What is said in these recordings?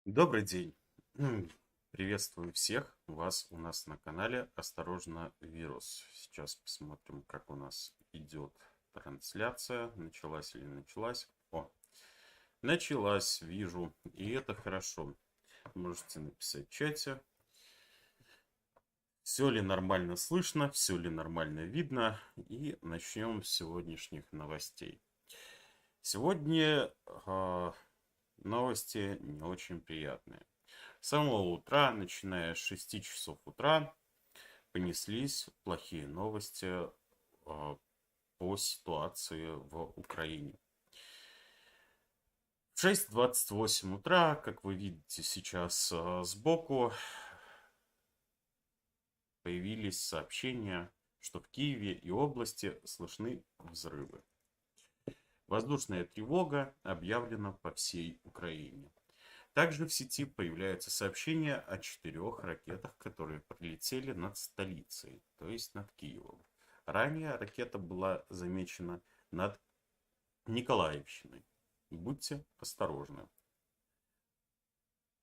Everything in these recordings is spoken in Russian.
Добрый день. Приветствую всех вас у нас на Приветствую всех вас у нас на канале Осторожно, вирус. Сейчас посмотрим, как у нас идет трансляция. Началась или началась? Началась, вижу. И это хорошо. Можете написать в чате. Все ли нормально слышно, все ли нормально видно. И начнем с сегодняшних новостей. Сегодня новости не очень приятные. С самого утра, начиная с 6 часов утра, понеслись плохие новости по ситуации в Украине. В 6:28 утра, как вы видите сейчас сбоку, появились сообщения, что в Киеве и области слышны взрывы. Воздушная тревога объявлена по всей Украине. Также в сети появляются сообщения о 4 ракетах, которые прилетели над столицей, то есть над Киевом. Ранее ракета была замечена над Николаевщиной. Будьте осторожны.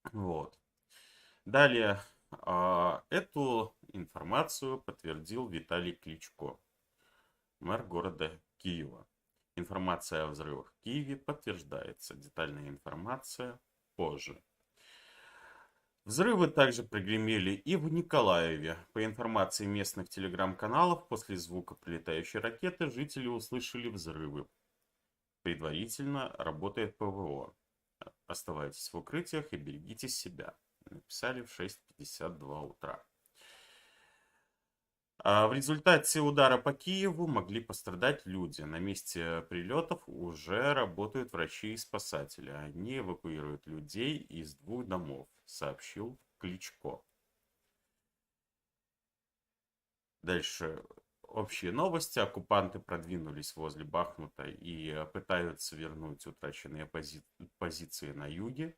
Вот. Далее, эту информацию подтвердил Виталий Кличко, мэр города Киева. Информация о взрывах в Киеве подтверждается. Детальная информация позже. Взрывы также прогремели и в Николаеве. По информации местных телеграм-каналов, после звука прилетающей ракеты жители услышали взрывы. Предварительно работает ПВО. Оставайтесь в укрытиях и берегите себя. Написали в 6:52 утра. В результате удара по Киеву могли пострадать люди. На месте прилетов уже работают врачи и спасатели. Они эвакуируют людей из 2 домов, сообщил Кличко. Дальше общие новости. Оккупанты продвинулись возле Бахмута и пытаются вернуть утраченные позиции на юге.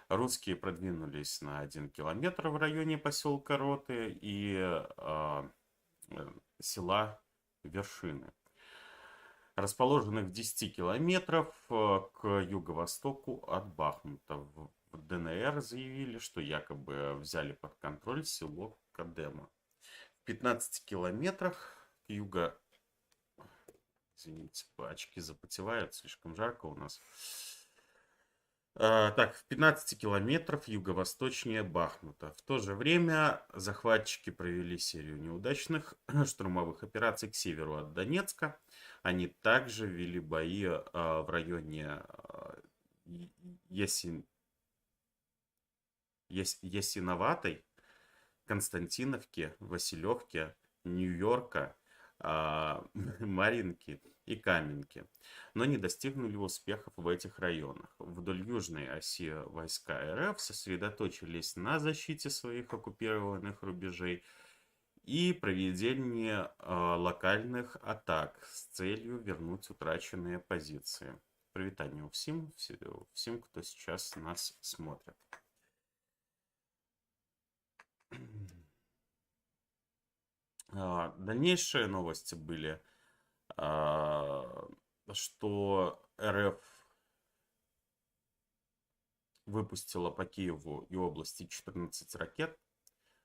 Русские продвинулись на 1 километр в районе поселка Роты и села Вершины, расположенных в 10 километров к юго-востоку от Бахмута. В ДНР заявили, что якобы взяли под контроль село Кадема. В 15 километрах к юго... Извините, очки запотевают, слишком жарко у нас. Так, в 15 километров юго-восточнее Бахмута. В то же время захватчики провели серию неудачных штурмовых операций к северу от Донецка. Они также вели бои в районе Ясиноватой, Константиновки, Василевки, Нью-Йорка, Маринки и Каменки, но не достигнули успехов в этих районах. Вдоль южной оси войска РФ сосредоточились на защите своих оккупированных рубежей и проведении локальных атак с целью вернуть утраченные позиции. Привитание всем, кто сейчас нас смотрит. Дальнейшие новости были, что РФ выпустила по Киеву и области 14 ракет.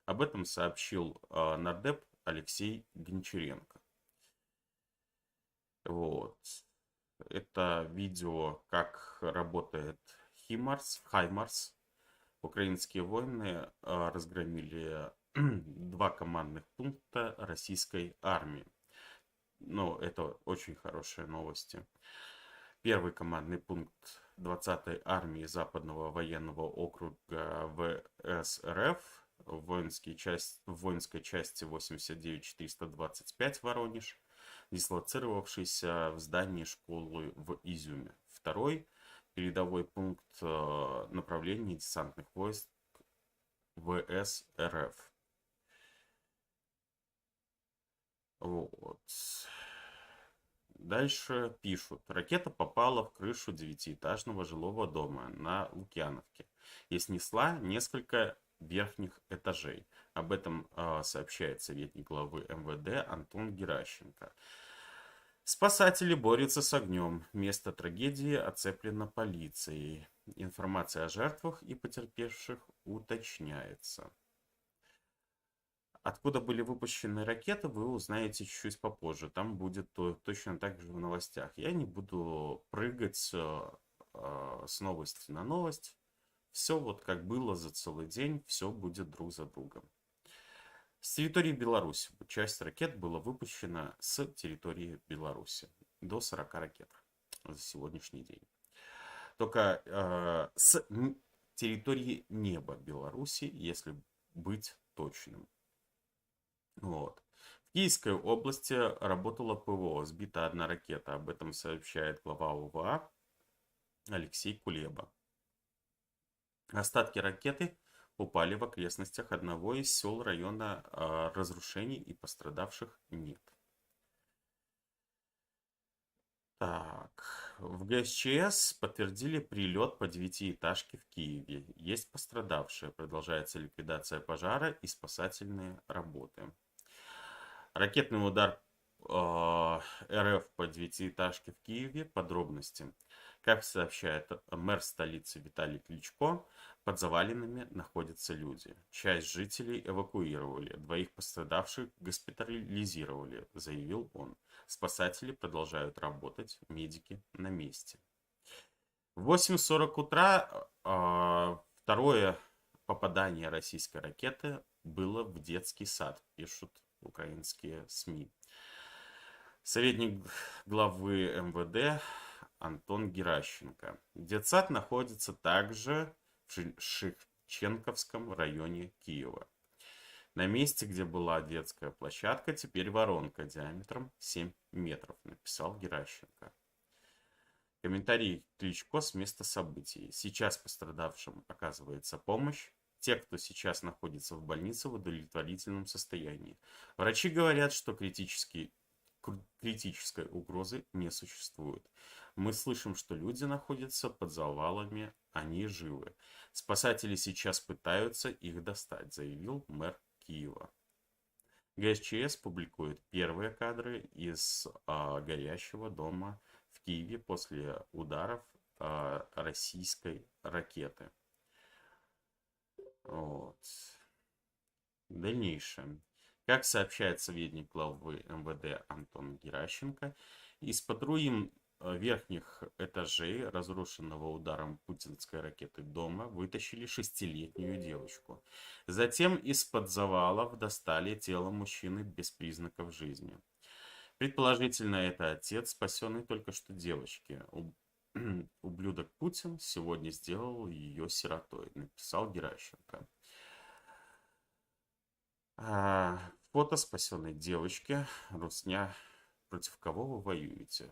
Об этом сообщил нардеп Алексей Гончаренко. Вот. Это видео, как работает Хаймарс. Украинские воины разгромили 2 командных пункта российской армии. Ну, это очень хорошие новости. Первый командный пункт 20-й армии Западного военного округа ВС РФ в воинской части 89425 Воронеж, дислоцировавшийся в здании школы в Изюме. Второй передовой пункт направления десантных войск ВС РФ. Вот. Дальше пишут. Ракета попала в крышу 9-этажного жилого дома на Лукьяновке и снесла несколько верхних этажей. Об этом сообщает советник главы МВД Антон Геращенко. Спасатели борются с огнем. Место трагедии оцеплено полицией. Информация о жертвах и потерпевших уточняется. Откуда были выпущены ракеты, вы узнаете чуть попозже. Там будет точно так же в новостях. Я не буду прыгать с новости на новость. Все вот как было за целый день, все будет друг за другом. С территории Беларуси часть ракет была выпущена с территории Беларуси. До 40 ракет за сегодняшний день. Только с территории неба Беларуси, если быть точным. Вот. В Киевской области работала ПВО, сбита одна ракета. Об этом сообщает глава ОВА Алексей Кулеба. Остатки ракеты упали в окрестностях одного из сел района, разрушений и пострадавших нет. Так, в ГСЧС подтвердили прилет по девятиэтажке в Киеве. Есть пострадавшие. Продолжается ликвидация пожара и спасательные работы. Ракетный удар РФ по девятиэтажке в Киеве. Подробности. Как сообщает мэр столицы Виталий Кличко, под завалинами находятся люди. Часть жителей эвакуировали, двоих пострадавших госпитализировали, заявил он. Спасатели продолжают работать, медики на месте. В 8:40 утра второе попадание российской ракеты было в детский сад, пишут украинские СМИ. Советник главы МВД Антон Геращенко. Детсад находится также в Шевченковском районе Киева. На месте, где была детская площадка, теперь воронка диаметром 7 метров, написал Геращенко. Комментарий Кличко с места событий. Сейчас пострадавшим оказывается помощь. Те, кто сейчас находится в больнице, в удовлетворительном состоянии. Врачи говорят, что критической угрозы не существует. Мы слышим, что люди находятся под завалами, они живы. Спасатели сейчас пытаются их достать, заявил мэр Киева. ГСЧС публикует первые кадры из горящего дома в Киеве после ударов российской ракеты. Вот. Дальнейшее. Как сообщает советник главы МВД Антон Геращенко, из-под руин верхних этажей разрушенного ударом путинской ракеты дома вытащили 6-летнюю девочку. Затем из-под завалов достали тело мужчины без признаков жизни. Предположительно, это отец, спасенный только что девочки. Ублюдок Путин сегодня сделал ее сиротой, написал Геращенко. Фото спасенной девочки. Русня, против кого вы воюете?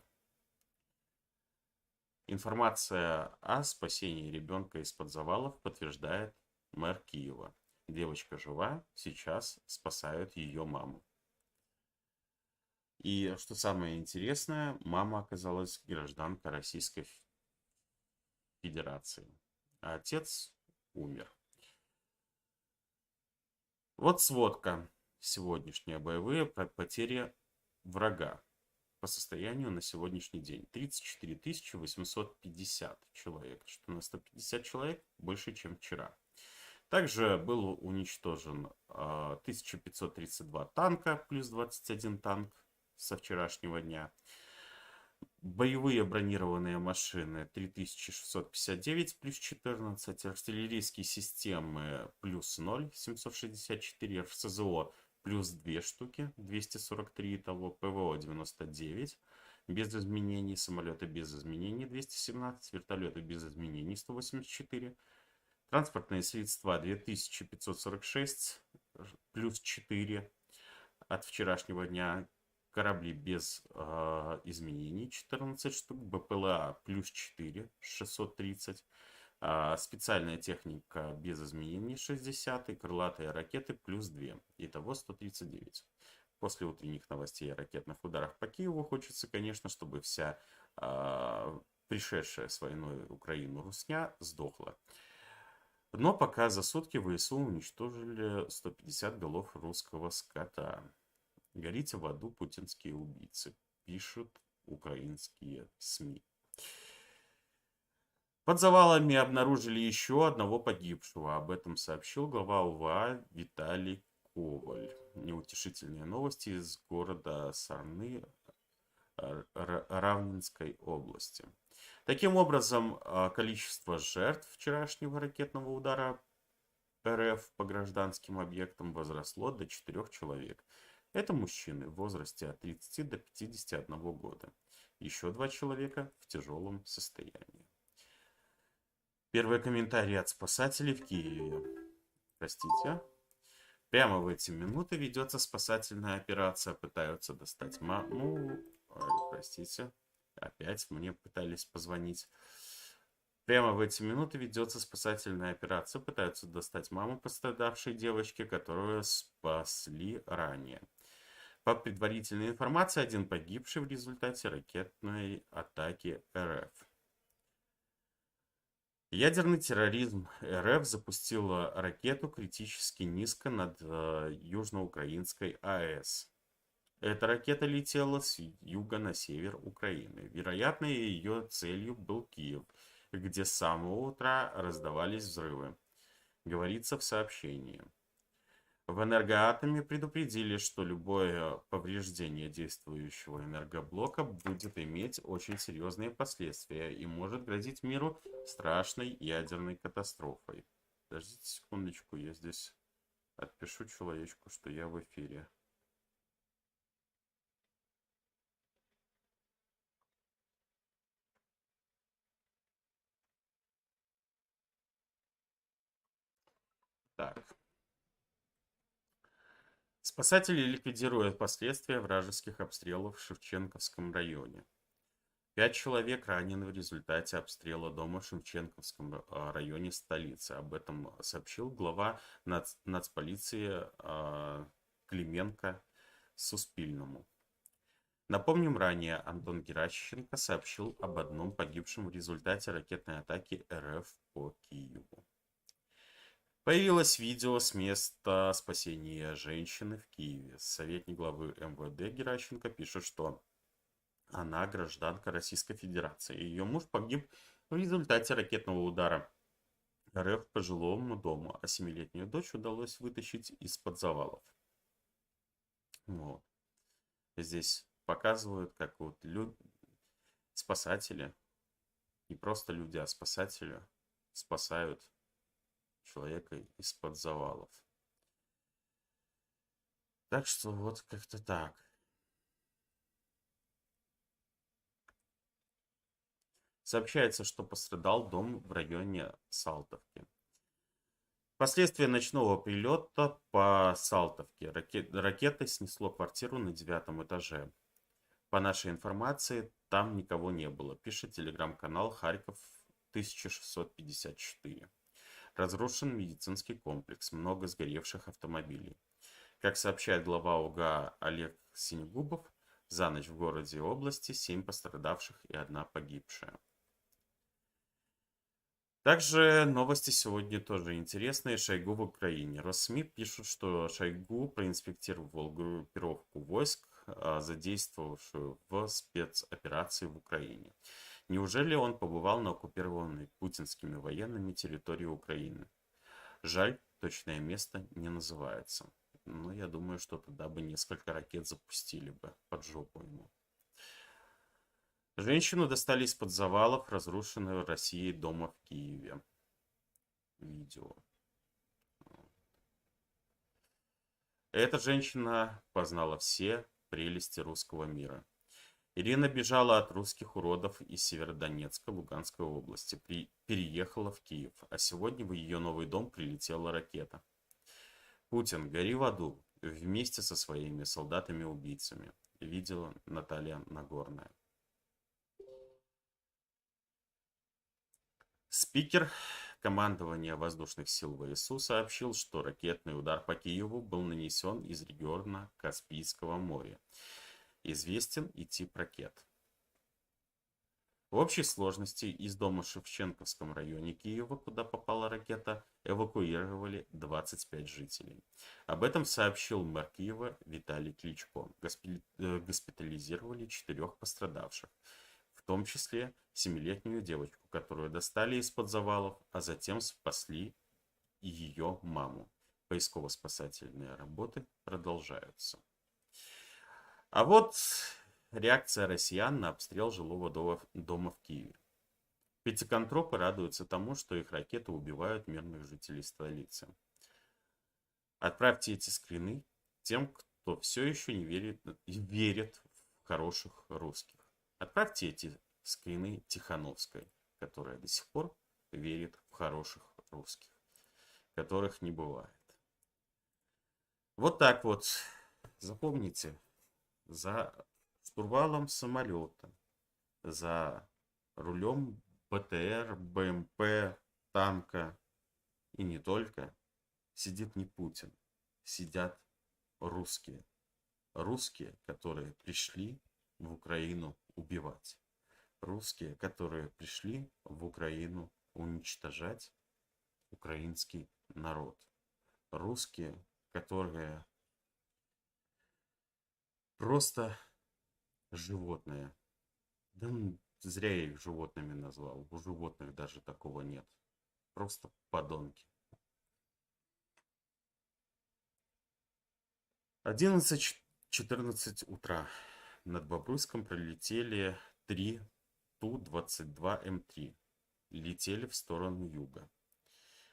Информация о спасении ребенка из-под завалов подтверждает мэр Киева. Девочка жива, сейчас спасают ее маму. И что самое интересное, мама оказалась гражданка Российской Федерации, а отец умер. Вот сводка сегодняшняя. Боевые потери врага по состоянию на сегодняшний день. 34 850 человек, что на 150 человек больше, чем вчера. Также был уничтожен 1532 танка, плюс 21 танк со вчерашнего дня. Боевые бронированные машины 3659 плюс 14, артиллерийские системы плюс 0, 764, РСЗО плюс 2 штуки, 243 того, ПВО 99, без изменений, самолеты без изменений 217, вертолеты без изменений 184, транспортные средства 2546 плюс 4 от вчерашнего дня. Корабли без изменений 14 штук, БПЛА плюс 4, 630, специальная техника без изменений 60 и крылатые ракеты плюс 2, итого 139. После утренних новостей о ракетных ударах по Киеву хочется, конечно, чтобы вся пришедшая с войной Украину русня сдохла. Но пока за сутки ВСУ уничтожили 150 голов русского скота. Горите в аду, путинские убийцы, пишут украинские СМИ. Под завалами обнаружили еще одного погибшего. Об этом сообщил глава УВА Виталий Коваль. Неутешительные новости из города Сарны Равнинской области. Таким образом, количество жертв вчерашнего ракетного удара РФ по гражданским объектам возросло до 4 человек. Это мужчины в возрасте от 30 до 51 года. Еще 2 человека в тяжелом состоянии. Первые комментарии от спасателей в Киеве. Простите. Прямо в эти минуты ведется спасательная операция. Пытаются достать маму. Простите. Опять мне пытались позвонить. Прямо в эти минуты ведется спасательная операция. Пытаются достать маму пострадавшей девочки, которую спасли ранее. По предварительной информации, один погибший в результате ракетной атаки РФ. Ядерный терроризм. РФ запустила ракету критически низко над Южноукраинской АЭС. Эта ракета летела с юга на север Украины. Вероятно, ее целью был Киев, где с самого утра раздавались взрывы. Говорится в сообщении. В Энергоатоме предупредили, что любое повреждение действующего энергоблока будет иметь очень серьезные последствия и может грозить миру страшной ядерной катастрофой. Подождите секундочку, я здесь отпишу человечку, что я в эфире. Так. Спасатели ликвидируют последствия вражеских обстрелов в Шевченковском районе. 5 человек ранены в результате обстрела дома в Шевченковском районе столицы. Об этом сообщил глава нацполиции Клименко Суспильному. Напомним, ранее Антон Геращенко сообщил об одном погибшем в результате ракетной атаки РФ по Киеву. Появилось видео с места спасения женщины в Киеве. Советник главы МВД Геращенко пишет, что она гражданка Российской Федерации. Ее муж погиб в результате ракетного удара РФ по жилому дому, а 7-летнюю дочь удалось вытащить из-под завалов. Вот. Здесь показывают, как вот спасатели, не просто люди, а спасатели спасают человека из-под завалов. Так что вот как-то так. Сообщается, что пострадал дом в районе Салтовки. Последствия ночного прилета по Салтовке. Ракетой снесло квартиру на 9 этаже. По нашей информации, там никого не было, пишет телеграм-канал Харьков 1654. Разрушен медицинский комплекс, много сгоревших автомобилей. Как сообщает глава ОГА Олег Синегубов, за ночь в городе и области 7 пострадавших и 1 погибшая. Также новости сегодня тоже интересные. Шойгу в Украине. Россми пишут, что Шойгу проинспектировал группировку войск, задействовавшую в спецоперации в Украине. Неужели он побывал на оккупированной путинскими военными территории Украины? Жаль, точное место не называется. Но я думаю, что тогда бы несколько ракет запустили бы под жопу ему. Женщину достали из-под завалов разрушенного Россией дома в Киеве. Видео. Эта женщина познала все прелести русского мира. Ирина бежала от русских уродов из Северодонецка, Луганской области. Переехала в Киев, а сегодня в ее новый дом прилетела ракета. Путин, гори в аду вместе со своими солдатами-убийцами. Видела Наталья Нагорная. Спикер командования воздушных сил ВСУ сообщил, что ракетный удар по Киеву был нанесен из региона Каспийского моря. Известен и тип ракет. В общей сложности из дома в Шевченковском районе Киева, куда попала ракета, эвакуировали 25 жителей. Об этом сообщил мэр Киева Виталий Кличко. Госпитализировали 4 пострадавших. В том числе 7-летнюю девочку, которую достали из-под завалов, а затем спасли и ее маму. Поисково-спасательные работы продолжаются. А вот реакция россиян на обстрел жилого дома в Киеве. Пятиконтропы радуются тому, что их ракеты убивают мирных жителей столицы. Отправьте эти скрины тем, кто все еще не верит в хороших русских. Отправьте эти скрины Тихановской, которая до сих пор верит в хороших русских, которых не бывает. Вот так вот. Запомните, за штурвалом самолета, за рулем БТР, БМП, танка и не только сидит не Путин, сидят русские. Русские, которые пришли в Украину убивать. Русские, которые пришли в Украину уничтожать украинский народ. Русские, которые просто животные. Да зря я их животными назвал. У животных даже такого нет. Просто подонки. 11:14 утра. Над Бобруйском пролетели 3 Ту-22М3. Летели в сторону юга.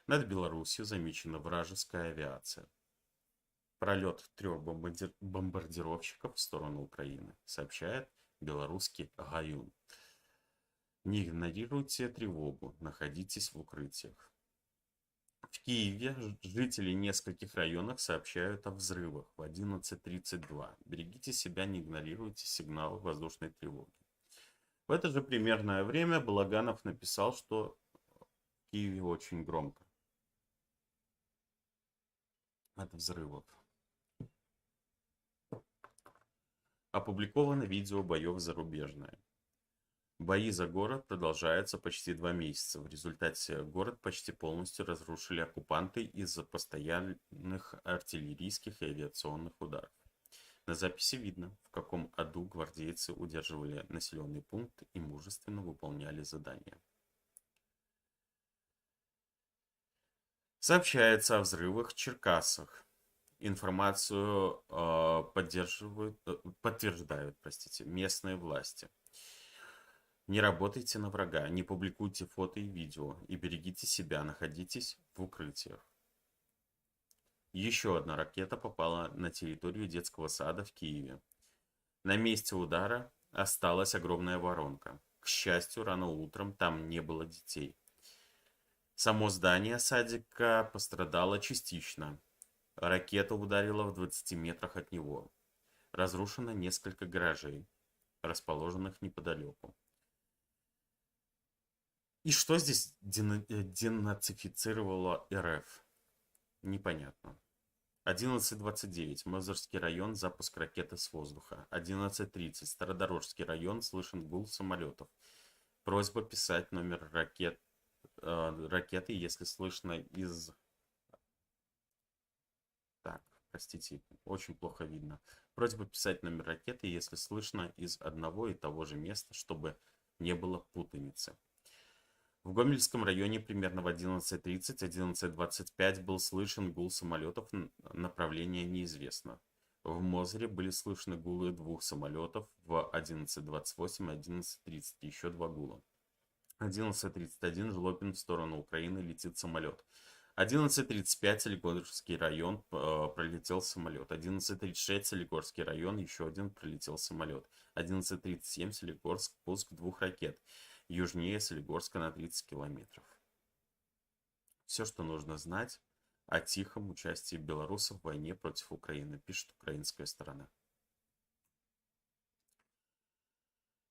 Над Беларусью замечена вражеская авиация. Пролет 3 бомбардировщиков в сторону Украины, сообщает белорусский ГАЮН. Не игнорируйте тревогу, находитесь в укрытиях. В Киеве жители нескольких районов сообщают о взрывах в 11:32. Берегите себя, не игнорируйте сигналы воздушной тревоги. В это же примерное время Балаганов написал, что в Киеве очень громко от взрывов. Опубликовано видео боев зарубежное. Бои за город продолжаются почти 2 месяца. В результате город почти полностью разрушили оккупанты из-за постоянных артиллерийских и авиационных ударов. На записи видно, в каком аду гвардейцы удерживали населенный пункт и мужественно выполняли задания. Сообщается о взрывах в Черкассах. Информацию подтверждают местные власти. Не работайте на врага, не публикуйте фото и видео и берегите себя, находитесь в укрытиях. Еще одна ракета попала на территорию детского сада в Киеве. На месте удара осталась огромная воронка. К счастью, рано утром там не было детей. Само здание садика пострадало частично. Ракета ударила в 20 метрах от него. Разрушено несколько гаражей, расположенных неподалеку. И что здесь денацифицировало РФ? Непонятно. 11:29. Мозырский район. Запуск ракеты с воздуха. 11:30. Стародорожский район. Слышен гул самолетов. Просьба писать номер ракеты, если слышно из... Так, простите, очень плохо видно. Просьба писать номер ракеты, если слышно из одного и того же места, чтобы не было путаницы. В Гомельском районе примерно в 11:30, 11:25 был слышен гул самолетов, направление неизвестно. В Мозыре были слышны гулы 2 самолетов в 11:28 и 11:30, еще 2 гула. 11:31 Жлобин в сторону Украины летит самолет. 11:35 Солигорский район пролетел самолет. 11:36 Солигорский район, еще один пролетел самолет. 11:37 Солигорск, пуск 2 ракет. Южнее Солигорска на 30 километров. Все, что нужно знать о тихом участии белорусов в войне против Украины, пишет украинская сторона.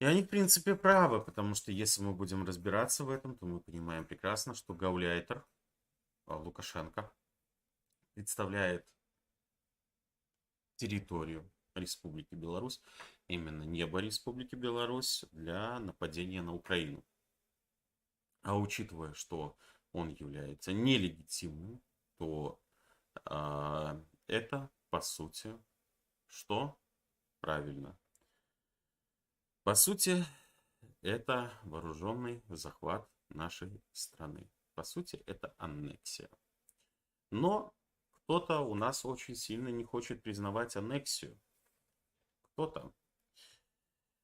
И они, в принципе, правы, потому что если мы будем разбираться в этом, то мы понимаем прекрасно, что гауляйтер Лукашенко представляет территорию Республики Беларусь, именно небо Республики Беларусь, для нападения на Украину. А учитывая, что он является нелегитимным, то это, по сути, что? Правильно. По сути, это вооруженный захват нашей страны. По сути, это аннексия. Но кто-то у нас очень сильно не хочет признавать аннексию. Кто-то,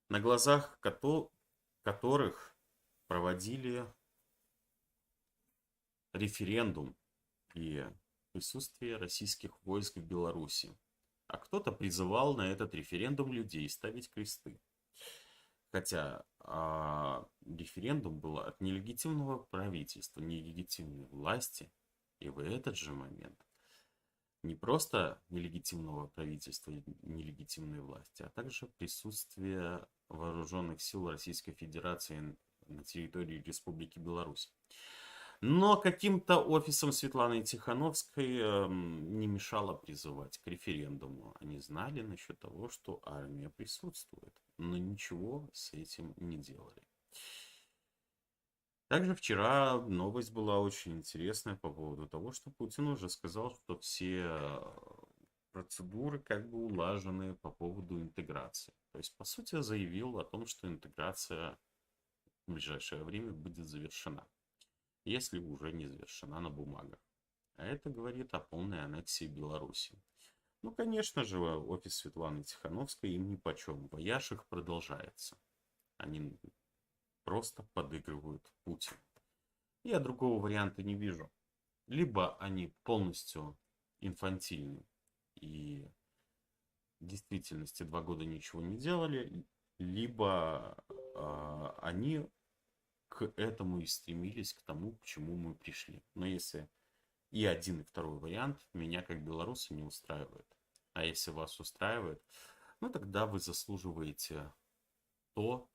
на глазах которых проводили референдум и присутствие российских войск в Беларуси. А кто-то призывал на этот референдум людей ставить кресты. Хотя референдум был от нелегитимного правительства, нелегитимной власти. И в этот же момент не просто нелегитимного правительства и нелегитимной власти, а также присутствие вооруженных сил Российской Федерации на территории Республики Беларусь. Но каким-то офисом Светланы Тихановской не мешало призывать к референдуму. Они знали насчет того, что армия присутствует, но ничего с этим не делали. Также вчера новость была очень интересная по поводу того, что Путин уже сказал, что все процедуры как бы улажены по поводу интеграции. То есть, по сути, заявил о том, что интеграция в ближайшее время будет завершена, если уже не завершена на бумагах. А это говорит о полной аннексии Беларуси. Ну, конечно же, офис Светланы Тихановской им нипочем. Вояж их продолжается. Они просто подыгрывают Путину. Я другого варианта не вижу. Либо они полностью инфантильны и в действительности 2 года ничего не делали, либо они к этому и стремились, к тому, к чему мы пришли. Но если и один, и второй вариант меня как белоруса не устраивает. А если вас устраивает, ну тогда вы заслуживаете то,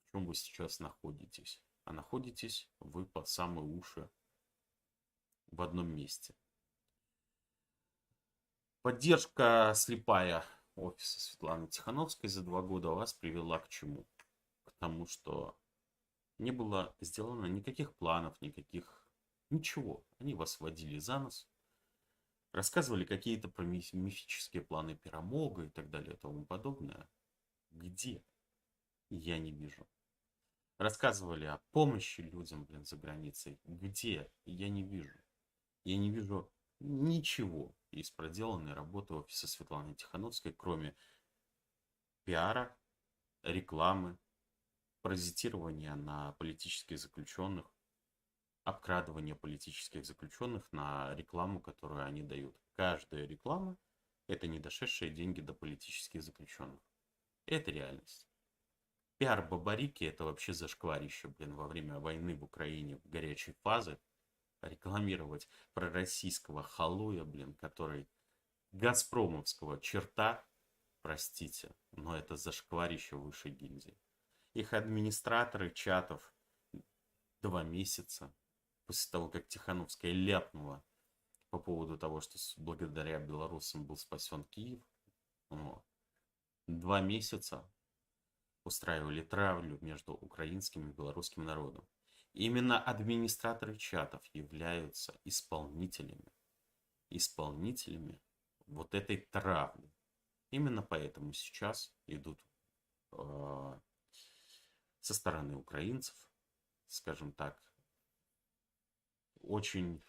в чем вы сейчас находитесь. А находитесь вы по самые уши в одном месте. Поддержка слепая офиса Светланы Тихановской за 2 года вас привела к чему? К тому, что не было сделано никаких планов, ничего. Они вас водили за нос, рассказывали какие-то про мифические планы Перамога и так далее и тому подобное. Где? Я не вижу. Рассказывали о помощи людям, за границей. Где? Я не вижу. Я не вижу ничего из проделанной работы офиса Светланы Тихановской, кроме пиара, рекламы, паразитирования на политических заключенных, обкрадывания политических заключенных на рекламу, которую они дают. Каждая реклама – это не дошедшие деньги до политических заключенных. Это реальность. Пиар бабарики – это вообще зашкварище, во время войны в Украине, в горячей фазы. Рекламировать пророссийского халуя, который газпромовского черта, простите, но это зашкварище выше гильдии. Их администраторы чатов 2 месяца после того, как Тихановская ляпнула по поводу того, что благодаря белорусам был спасен Киев, 2 месяца устраивали травлю между украинским и белорусским народом. Именно администраторы чатов являются исполнителями вот этой травли. Именно поэтому сейчас идут со стороны украинцев, скажем так, очень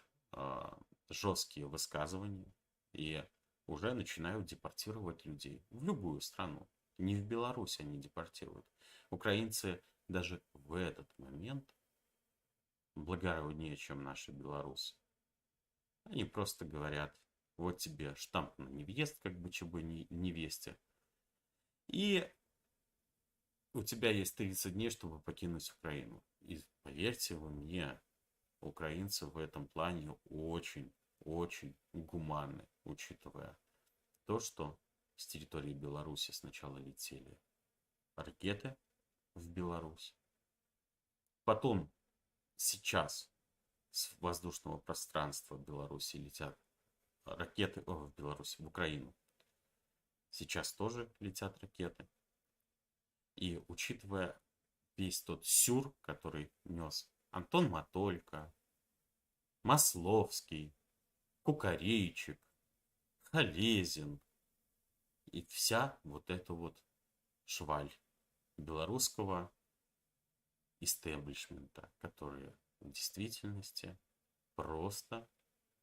жесткие высказывания и уже начинают депортировать людей в любую страну. Не в Беларусь они депортируют. Украинцы даже в этот момент благороднее, чем наши белорусы. Они просто говорят: вот тебе штамп на невъезд, как бы чего невесте. И у тебя есть 30 дней, чтобы покинуть Украину. И поверьте вы мне, украинцы в этом плане очень гуманны, учитывая то, что с территории Беларуси сначала летели ракеты в Беларусь. Потом сейчас с воздушного пространства Беларуси летят ракеты в Беларусь, в Украину. Сейчас тоже летят ракеты. И учитывая весь тот сюр, который нес Антон Матолько, Масловский, Кукарейчик, Халезин и вся вот эта вот шваль белорусского истеблишмента, которые в действительности просто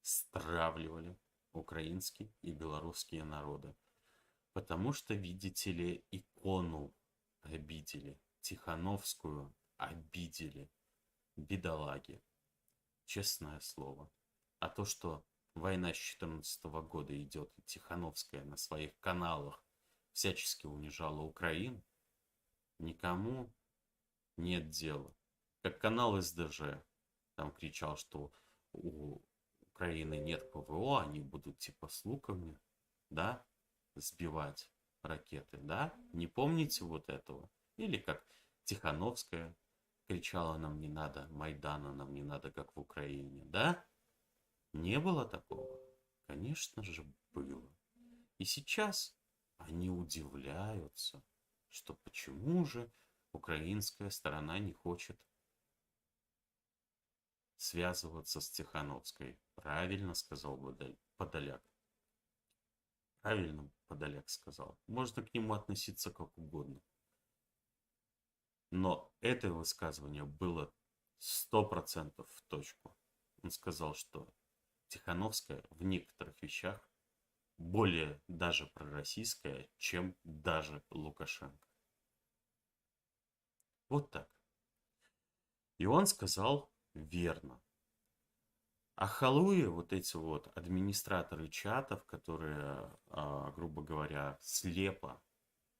стравливали украинские и белорусские народы. Потому что, видите ли, икону обидели, Тихановскую обидели, бедолаги, честное слово. А то, что война с 2014 года идет, и Тихановская на своих каналах всячески унижала Украину, никому нет дела. Как канал СДЖ там кричал, что у Украины нет ПВО, они будут типа с луками, да, сбивать ракеты, да? Не помните вот этого? Или как Тихановская кричала: нам не надо Майдана, нам не надо, как в Украине, да? Не было такого? Конечно же было. И сейчас они удивляются, что почему же украинская сторона не хочет связываться с Тихановской. Правильно сказал Подоляк. Правильно Подоляк сказал. Можно к нему относиться как угодно. Но это высказывание было 100% в точку. Он сказал, что Тихановская в некоторых вещах более даже пророссийская, чем даже Лукашенко. Вот так. И он сказал верно. А халуи, вот эти вот администраторы чатов, которые, грубо говоря, слепо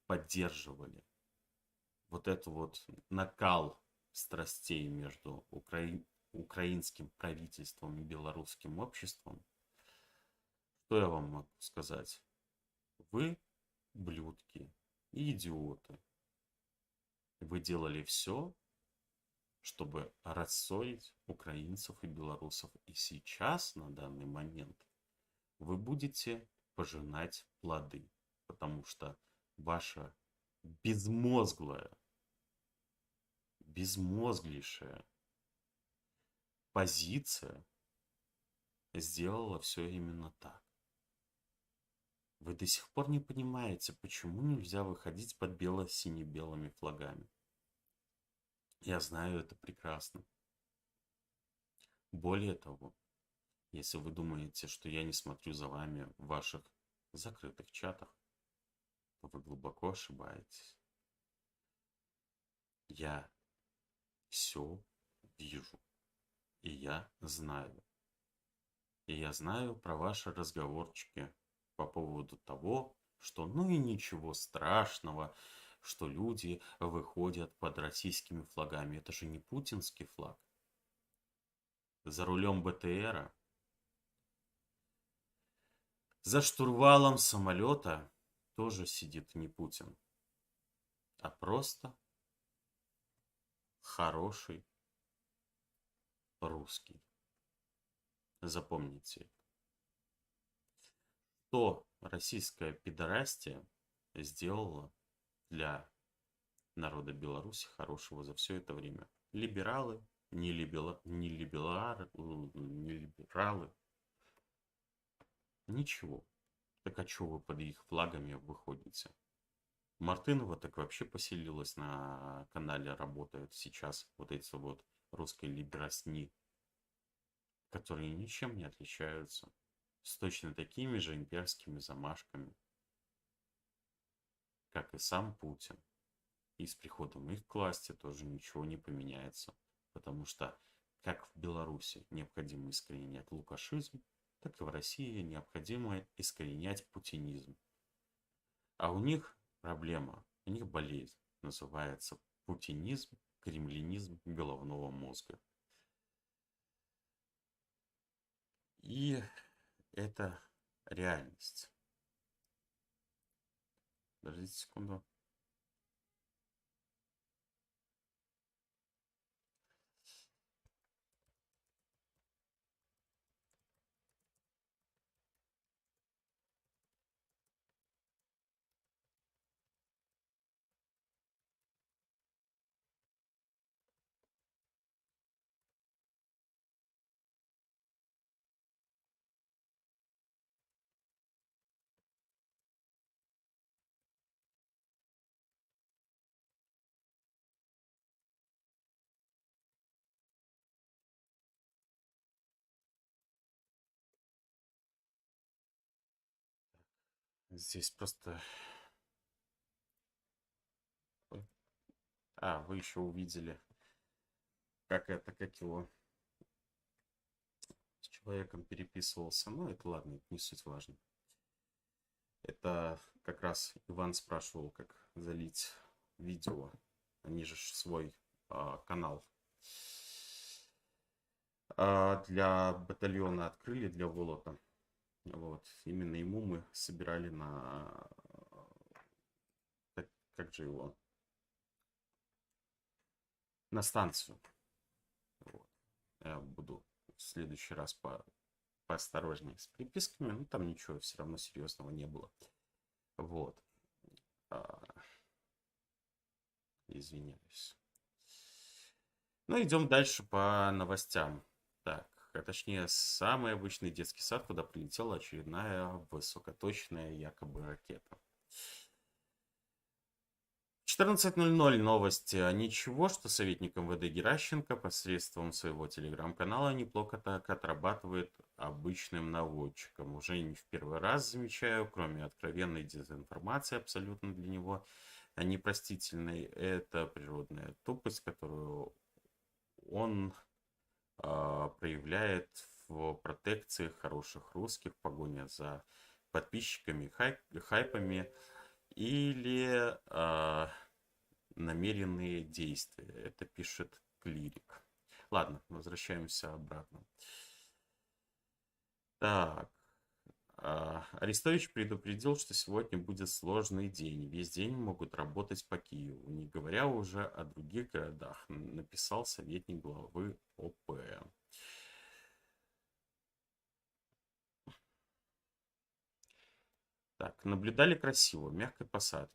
поддерживали вот это вот накал страстей между украинским правительством и белорусским обществом, что я вам могу сказать? Вы блюдки и идиоты. Вы делали все, чтобы рассорить украинцев и белорусов. И сейчас, на данный момент, вы будете пожинать плоды. Потому что ваша безмозглейшая позиция сделала все именно так. Вы до сих пор не понимаете, почему нельзя выходить под бело-сине-белыми флагами. Я знаю это прекрасно. Более того, если вы думаете, что я не смотрю за вами в ваших закрытых чатах, то вы глубоко ошибаетесь. Я все вижу. И я знаю. И я знаю про ваши разговорчики по поводу того, что ну и ничего страшного, что люди выходят под российскими флагами. Это же не путинский флаг. За рулем БТРа, за штурвалом самолета тоже сидит не Путин, а просто хороший русский. Запомните. Что российская пидорастия сделала для народа Беларуси хорошего за все это время? Либералы, не либералы, ничего. Так а что вы под их флагами выходите? Мартынова так вообще поселилась на канале, работает сейчас. Вот эти вот русские либерасни, которые ничем не отличаются, с точно такими же имперскими замашками, как и сам Путин. И с приходом их к власти тоже ничего не поменяется. Потому что как в Беларуси необходимо искоренять лукашизм, так и в России необходимо искоренять путинизм. А у них проблема, у них болезнь называется путинизм, кремлинизм головного мозга. И это реальность. Подождите секунду. Здесь просто... вы еще увидели, как его с человеком переписывался. Ну, это ладно, это не суть важно. Это как раз Иван спрашивал, как залить видео. Они же свой канал для батальона открыли, для Волота. Вот. Именно ему мы собирали на... Как же его? На станцию. Вот. Я буду в следующий раз поосторожнее с приписками. Ну, там ничего все равно серьезного не было. Вот. Извиняюсь. Ну, идем дальше по новостям. Так, а точнее, самый обычный детский сад, куда прилетела очередная высокоточная якобы ракета. 14:00 новости. А ничего, что советник МВД Геращенко посредством своего телеграм-канала неплохо так отрабатывает обычным наводчиком. Уже не в первый раз замечаю, кроме откровенной дезинформации, абсолютно для него непростительной, это природная тупость, которую он проявляет в протекции хороших русских, в погоне за подписчиками, хайпами или намеренные действия. Это пишет клирик. Ладно, возвращаемся обратно. Так. Арестович предупредил, что сегодня будет сложный день. Весь день могут работать по Киеву. Не говоря уже о других городах, написал советник главы ОП. Так, наблюдали красиво, мягкой посадки.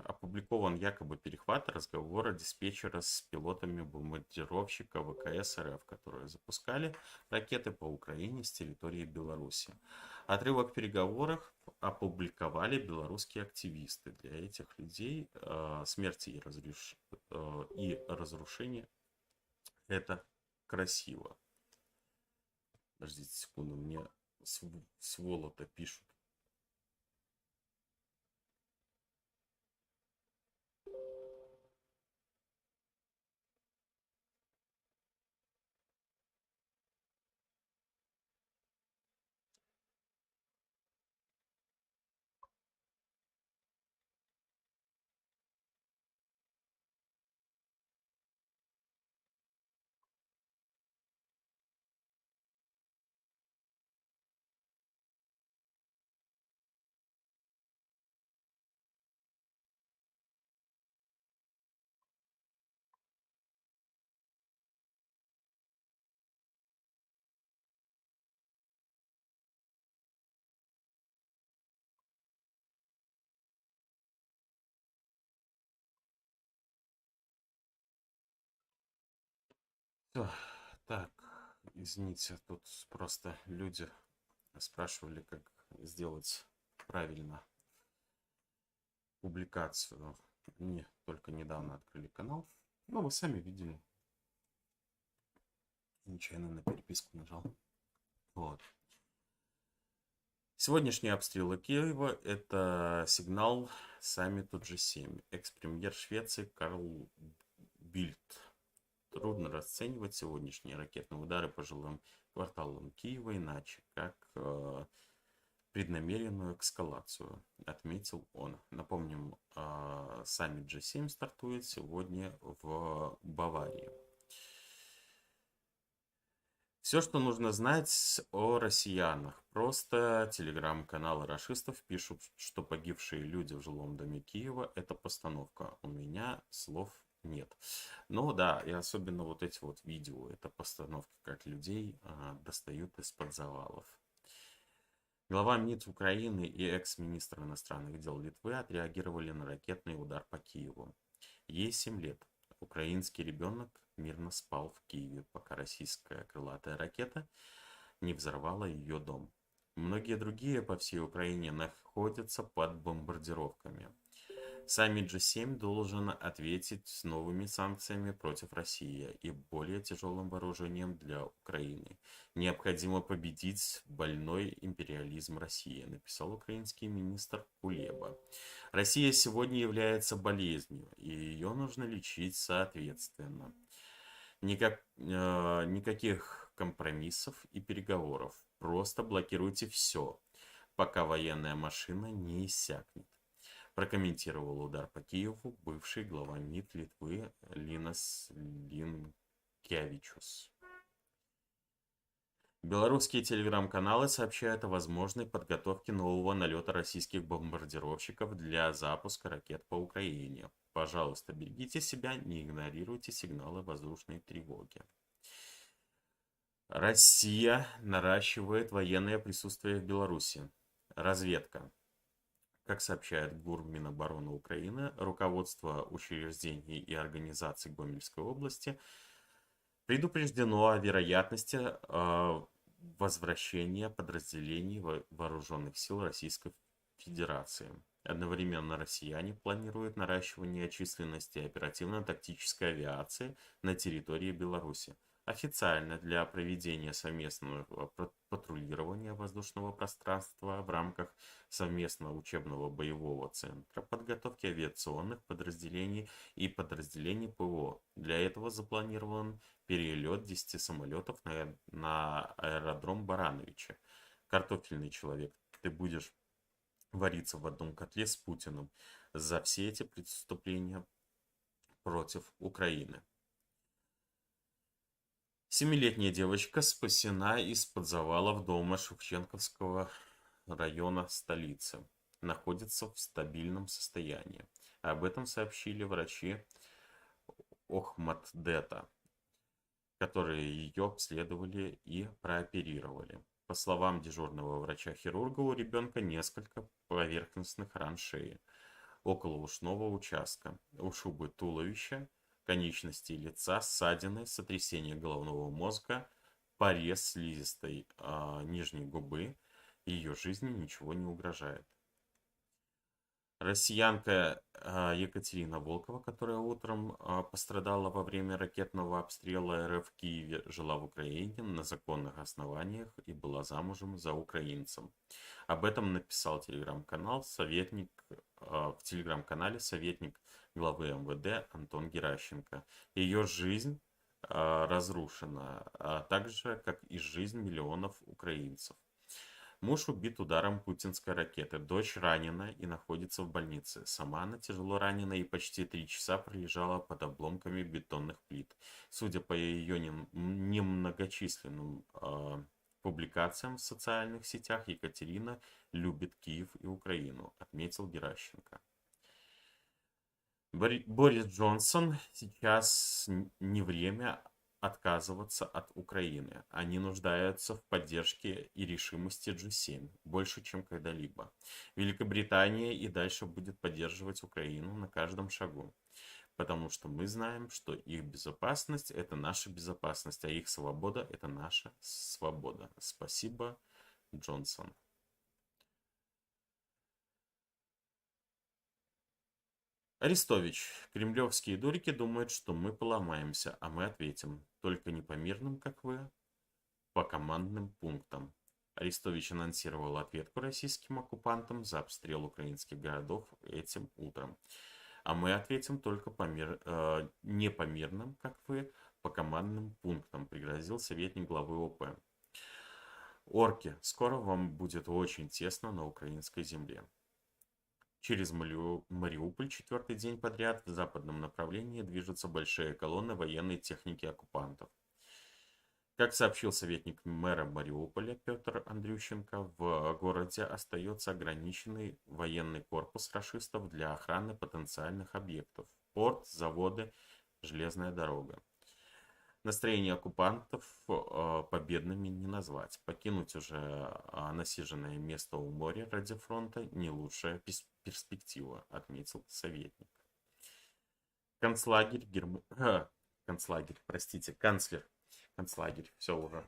Опубликован якобы перехват разговора диспетчера с пилотами бомбардировщика ВКС РФ, которые запускали ракеты по Украине с территории Беларуси. Отрывок переговоров опубликовали белорусские активисты. Для этих людей смерти и разрушение это красиво. Подождите секунду, мне с Волота пишут. Так, извините, тут просто люди спрашивали, как сделать правильно публикацию. Они только недавно открыли канал. Ну, вы сами видели. Нечаянно на переписку нажал. Вот. Сегодняшние обстрелы Киева – это сигнал саммиту G7. Экс-премьер Швеции Карл Бильд. Трудно расценивать сегодняшние ракетные удары по жилым кварталам Киева иначе, как преднамеренную эскалацию, отметил он. Напомним, саммит G7 стартует сегодня в Баварии. Все, что нужно знать о россиянах. Просто телеграм-каналы рашистов пишут, что погибшие люди в жилом доме Киева – это постановка. У меня слов нет. Ну да, и особенно вот эти вот видео, это постановки, как людей достают из-под завалов. Глава МИД Украины и экс-министр иностранных дел Литвы отреагировали на ракетный удар по Киеву. Ей 7 лет. Украинский ребенок мирно спал в Киеве, пока российская крылатая ракета не взорвала ее дом. Многие другие по всей Украине находятся под бомбардировками. Саммит G7 должен ответить с новыми санкциями против России и более тяжелым вооружением для Украины. Необходимо победить больной империализм России, написал украинский министр Кулеба. Россия сегодня является болезнью, и ее нужно лечить соответственно. Никаких компромиссов и переговоров. Просто блокируйте все, пока военная машина не иссякнет. Прокомментировал удар по Киеву бывший глава МИД Литвы Линас Линкевичус. Белорусские телеграм-каналы сообщают о возможной подготовке нового налета российских бомбардировщиков для запуска ракет по Украине. Пожалуйста, берегите себя, не игнорируйте сигналы воздушной тревоги. Россия наращивает военное присутствие в Беларуси. Разведка. Как сообщает ГУР Минобороны Украины, руководство учреждений и организаций Гомельской области предупреждено о вероятности возвращения подразделений вооруженных сил Российской Федерации. Одновременно россияне планируют наращивание численности оперативно-тактической авиации на территории Беларуси. Официально для проведения совместного патрулирования воздушного пространства в рамках совместного учебного боевого центра, подготовки авиационных подразделений и подразделений ПВО. Для этого запланирован перелет 10 самолетов на аэродром Барановича. Картофельный человек, ты будешь вариться в одном котле с Путиным за все эти преступления против Украины. 7-летняя девочка спасена из-под завалов дома Шевченковского района столицы. Находится в стабильном состоянии. Об этом сообщили врачи Охматдета, которые ее обследовали и прооперировали. По словам дежурного врача-хирурга, у ребенка несколько поверхностных ран шеи, около ушного участка, ушибы туловища, конечностей лица, ссадины, сотрясение головного мозга, порез слизистой нижней губы. Ее жизни ничего не угрожает. Россиянка Екатерина Волкова, которая утром пострадала во время ракетного обстрела РФ в Киеве, жила в Украине на законных основаниях и была замужем за украинцем. Об этом написал телеграм-канал в телеграм-канале советник главы МВД Антон Геращенко. Ее жизнь разрушена, так же, как и жизнь миллионов украинцев. Муж убит ударом путинской ракеты, дочь ранена и находится в больнице. Сама она тяжело ранена и почти 3 часа пролежала под обломками бетонных плит. Судя по ее немногочисленным публикациям в социальных сетях, Екатерина любит Киев и Украину, отметил Геращенко. Борис Джонсон: сейчас не время отказываться от Украины. Они нуждаются в поддержке и решимости G7 больше, чем когда-либо. Великобритания и дальше будет поддерживать Украину на каждом шагу, потому что мы знаем, что их безопасность – это наша безопасность, а их свобода – это наша свобода. Спасибо, Джонсон. Арестович: кремлевские дурики думают, что мы поломаемся, а мы ответим. Только не по мирным, как вы, по командным пунктам. Арестович анонсировал ответку российским оккупантам за обстрел украинских городов этим утром. А мы ответим только не по мирным, как вы, по командным пунктам, пригрозил советник главы ОП. Орки, скоро вам будет очень тесно на украинской земле. Через Мариуполь 4-й день подряд в западном направлении движутся большие колонны военной техники оккупантов. Как сообщил советник мэра Мариуполя Петр Андрющенко, в городе остается ограниченный военный корпус рашистов для охраны потенциальных объектов. Порт, заводы, железная дорога. Настроение оккупантов победными не назвать. Покинуть уже насиженное место у моря ради фронта не лучшая перспектива, отметил советник. Канцлагерь, все уже,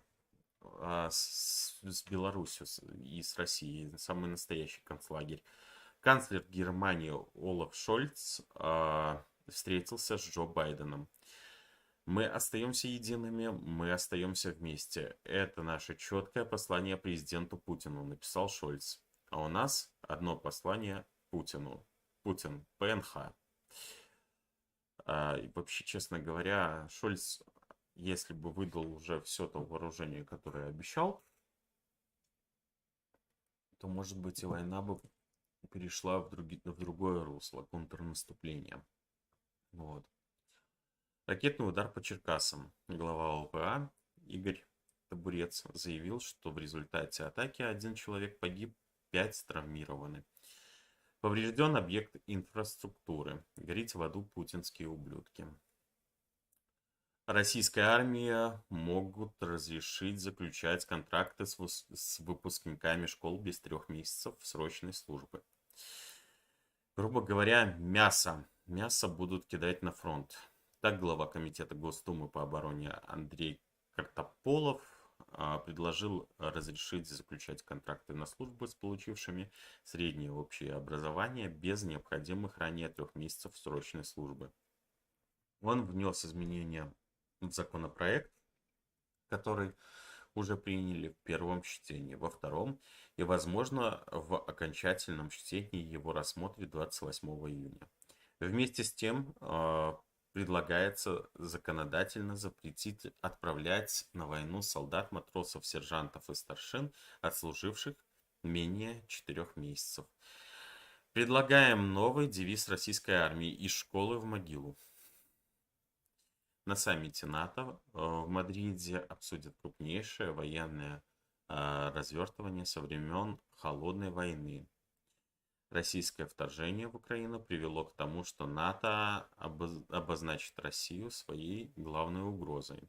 с Беларусью и с Россией, самый настоящий концлагерь. Канцлер Германии Олаф Шольц встретился с Джо Байденом. Мы остаемся едиными, мы остаемся вместе. Это наше четкое послание президенту Путину, написал Шольц. А у нас одно послание Путину. Путин, ПНХ. И вообще, честно говоря, Шольц, если бы выдал уже все то вооружение, которое обещал, то, может быть, и война бы перешла в другое русло, контрнаступление. Вот. Ракетный удар по Черкасам. Глава ОПА Игорь Табурец заявил, что в результате атаки 1 человек погиб, 5 травмированы. Поврежден объект инфраструктуры. Горите в аду путинские ублюдки. Российская армия могут разрешить заключать контракты с выпускниками школ без 3 месяцев срочной службы. Грубо говоря, мясо будут кидать на фронт. Так глава комитета Госдумы по обороне Андрей Картополов предложил разрешить заключать контракты на службу с получившими среднее общее образование без необходимых ранее 3 месяцев срочной службы. Он внес изменения в законопроект, который уже приняли в первом чтении, во втором и, возможно, в окончательном чтении его рассмотрят 28 июня. Вместе с тем предлагается законодательно запретить отправлять на войну солдат, матросов, сержантов и старшин, отслуживших менее 4 месяцев. Предлагаем новый девиз российской армии: из школы в могилу. На саммите НАТО в Мадриде обсудят крупнейшее военное развертывание со времен Холодной войны. Российское вторжение в Украину привело к тому, что НАТО обозначит Россию своей главной угрозой.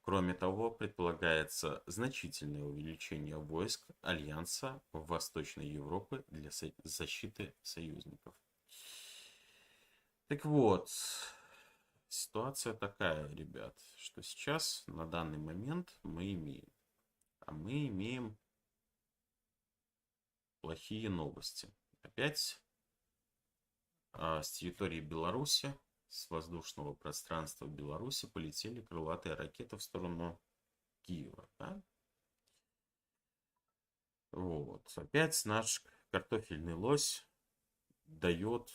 Кроме того, предполагается значительное увеличение войск Альянса в Восточной Европе для защиты союзников. Так вот, ситуация такая, ребят, что сейчас, на данный момент, мы имеем. А мы имеем плохие новости. Опять с территории Беларуси, с воздушного пространства Беларуси полетели крылатые ракеты в сторону Киева. Да? Вот. Опять наш картофельный лось дает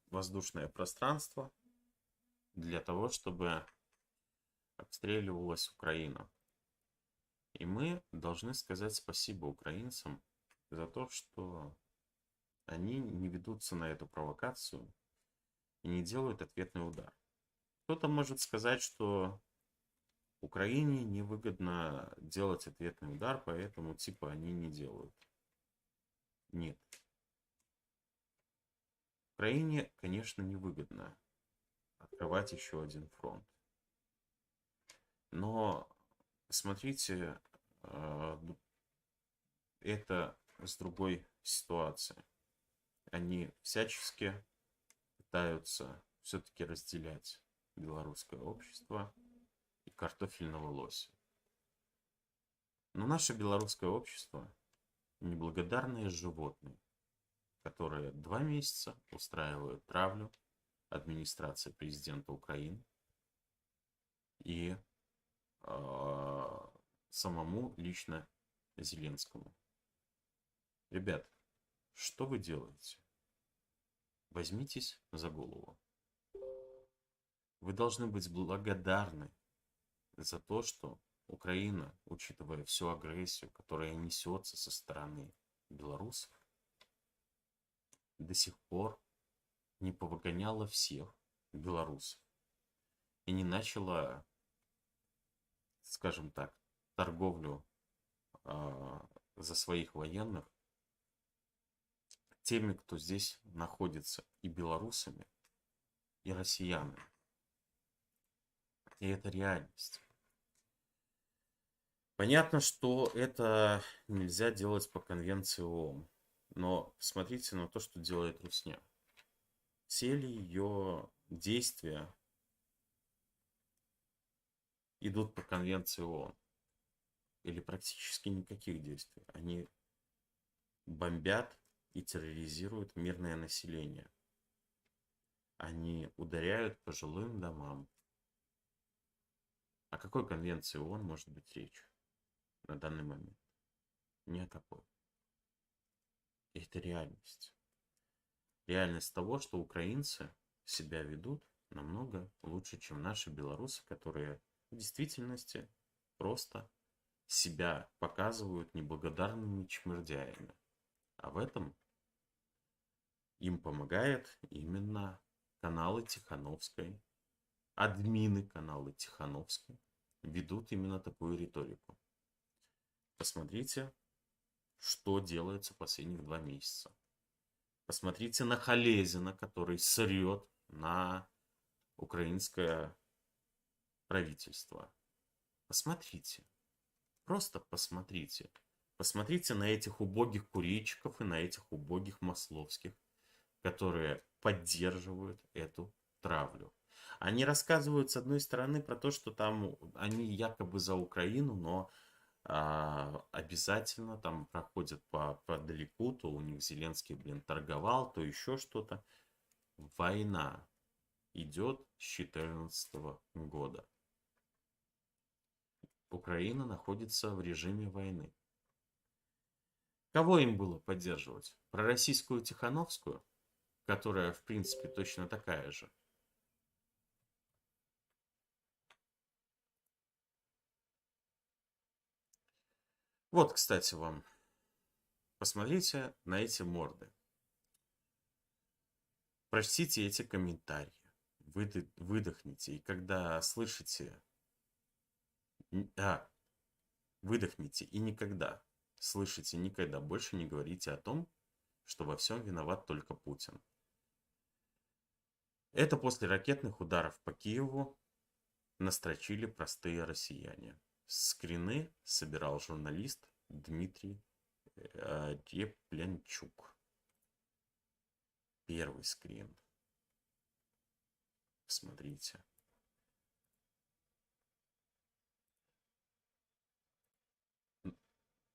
воздушное пространство для того, чтобы обстреливалась Украина. И мы должны сказать спасибо украинцам за то, что они не ведутся на эту провокацию и не делают ответный удар. Кто-то может сказать, что Украине невыгодно делать ответный удар, поэтому типа они не делают. Нет. Украине, конечно, невыгодно открывать еще один фронт. Но смотрите, это с другой ситуации. Они всячески пытаются все-таки разделять белорусское общество и картофельного лося. Но наше белорусское общество неблагодарные животные, которые 2 месяца устраивают травлю администрации президента Украины и самому лично Зеленскому. Ребят, что вы делаете? Возьмитесь за голову. Вы должны быть благодарны за то, что Украина, учитывая всю агрессию, которая несется со стороны белорусов, до сих пор не повыгоняла всех белорусов и не начала, скажем так, торговлю за своих военных теми, кто здесь находится, и белорусами, и россиянами. И это реальность. Понятно, что это нельзя делать по конвенции ООН, но посмотрите на то, что делает Русня. Все ли ее действия идут по конвенции ООН? Или практически никаких действий? Они бомбят и терроризируют мирное население. Они ударяют по жилым домам. О какой конвенции ООН может быть речь на данный момент? Ни о какой. И это реальность. Реальность того, что украинцы себя ведут намного лучше, чем наши белорусы, которые в действительности просто себя показывают неблагодарными чмырдяями. А в этом им помогает именно каналы Тихановской, админы канала Тихановской ведут именно такую риторику. Посмотрите, что делается последних 2 месяца. Посмотрите на Халезина, который срет на украинское правительство. Посмотрите. Просто посмотрите. Посмотрите на этих убогих курильщиков и на этих убогих масловских, которые поддерживают эту травлю. Они рассказывают, с одной стороны, про то, что там они якобы за Украину, но обязательно там проходят по далеку, то у них Зеленский, торговал, то еще что-то. Война идет с 2014 года. Украина находится в режиме войны. Кого им было поддерживать? Пророссийскую Тихановскую, которая, в принципе, точно такая же. Вот, кстати, вам. Посмотрите на эти морды. Прочтите эти комментарии. Выдохните. И когда слышите... выдохните и никогда. Слышите, никогда больше не говорите о том, что во всем виноват только Путин. Это после ракетных ударов по Киеву настрочили простые россияне. Скрины собирал журналист Дмитрий Реплянчук. Первый скрин. Смотрите.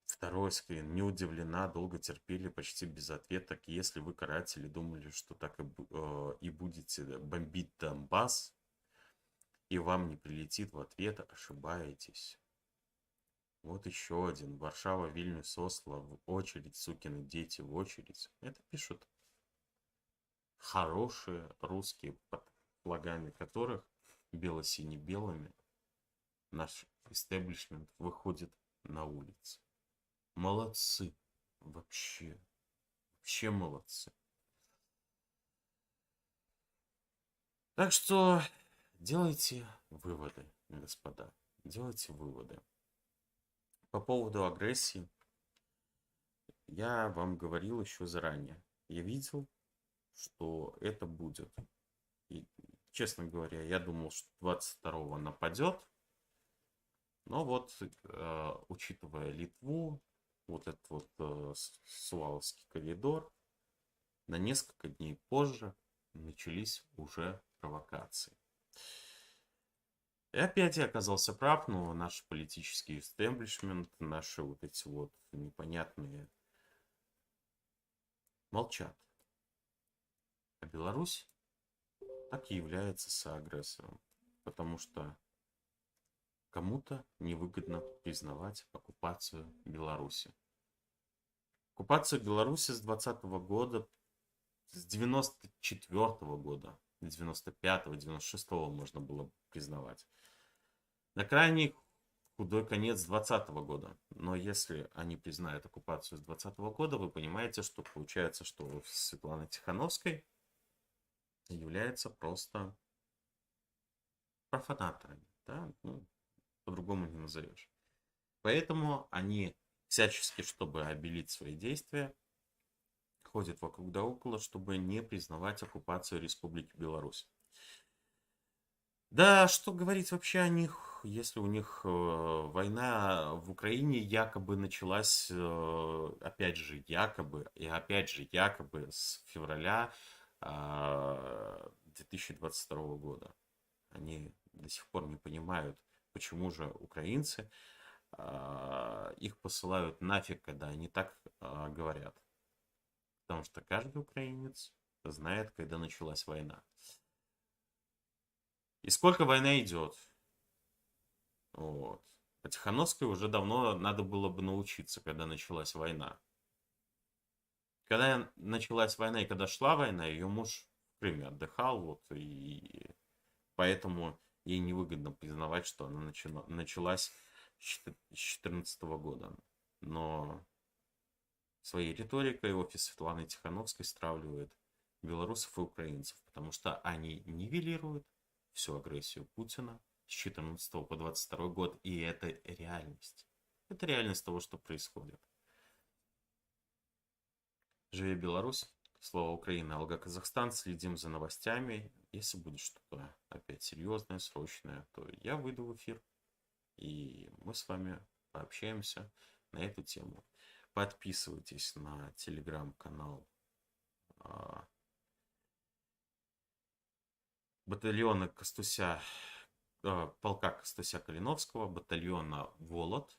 Второй скрин. Не удивлена, долго терпели, почти без ответок. Если вы, каратели, думали, что так и будете бомбить Донбасс, и вам не прилетит в ответ, ошибаетесь. Вот еще один. Варшава, Вильнюс, Осло, в очередь, сукины дети, в очередь. Это пишут хорошие русские, под флагами которых бело-сине-белыми наш истеблишмент выходит на улицы. Молодцы. Вообще молодцы. Так что делайте выводы, господа. Делайте выводы. По поводу агрессии. Я вам говорил еще заранее. Я видел, что это будет. И, честно говоря, я думал, что 22-го нападет. Но вот, учитывая Литву, вот этот вот Суаловский коридор, на несколько дней позже начались уже провокации. И опять я оказался прав, но наш политический истеблишмент, наши вот эти вот непонятные молчат. А Беларусь так и является соагрессором, потому что кому-то невыгодно признавать оккупацию Беларуси. Оккупацию Беларуси с 20-го года, с 94-го года, 95-го, 96-го можно было признавать. На крайний худой конец 20-го года. Но если они признают оккупацию с 20-го года, вы понимаете, что получается, что Светлана Тихановской является просто профанаторами. Да? По-другому не назовешь. Поэтому они всячески, чтобы обелить свои действия, ходят вокруг да около, чтобы не признавать оккупацию Республики Беларусь. Да, что говорить вообще о них, если у них война в Украине якобы началась, опять же, якобы с февраля 2022 года. Они до сих пор не понимают, почему же украинцы их посылают нафиг, когда они так говорят. Потому что каждый украинец знает, когда началась война. И сколько война идет. Вот. А Тихановской уже давно надо было бы научиться, когда началась война. Когда началась война и когда шла война, ее муж в Крыме отдыхал, вот, и поэтому ей невыгодно признавать, что она началась с 2014 года. Но своей риторикой офис Светланы Тихановской стравливает белорусов и украинцев, потому что они нивелируют всю агрессию Путина с 14 по 22 год, и это реальность. Это реальность того, что происходит. Живи Беларусь, слава Украина, алга Казахстан, следим за новостями. Если будет что-то опять серьезное, срочное, то я выйду в эфир, и мы с вами пообщаемся на эту тему. Подписывайтесь на телеграм-канал батальона Костуся, полка Костуся Калиновского, батальона Волод.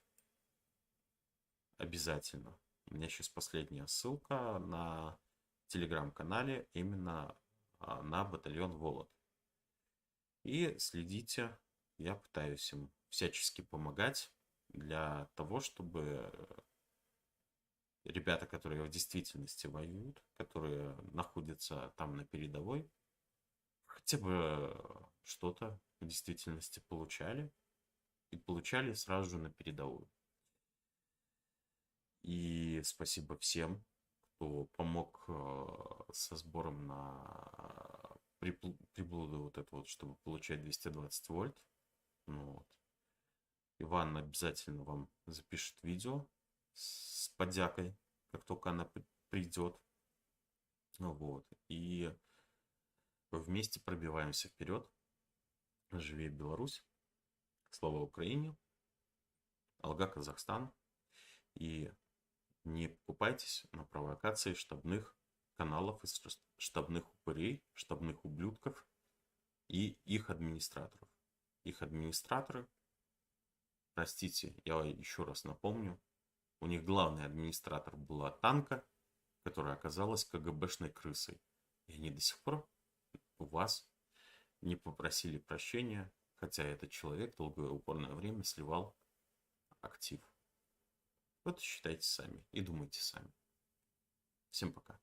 Обязательно. У меня сейчас последняя ссылка на телеграм-канале именно на батальон Волод. И следите, я пытаюсь им всячески помогать для того, чтобы ребята, которые в действительности воюют, которые находятся там на передовой, хотя бы что-то в действительности получали. И получали сразу же на передовую. И спасибо всем, кто помог со сбором на приблуду вот это вот, чтобы получать 220 вольт. Ну, вот. Иван обязательно вам запишет видео с поддякой, как только она придет. Вот. И вместе пробиваемся вперед. Живи Беларусь. Слава Украине. Алга Казахстан. И не покупайтесь на провокации штабных каналов, штабных упырей, штабных ублюдков и их администраторов. Их администраторы, простите, я еще раз напомню, у них главный администратор была танка, которая оказалась КГБшной крысой. И они до сих пор у вас не попросили прощения, хотя этот человек долгое упорное время сливал актив. Вот считайте сами и думайте сами. Всем пока.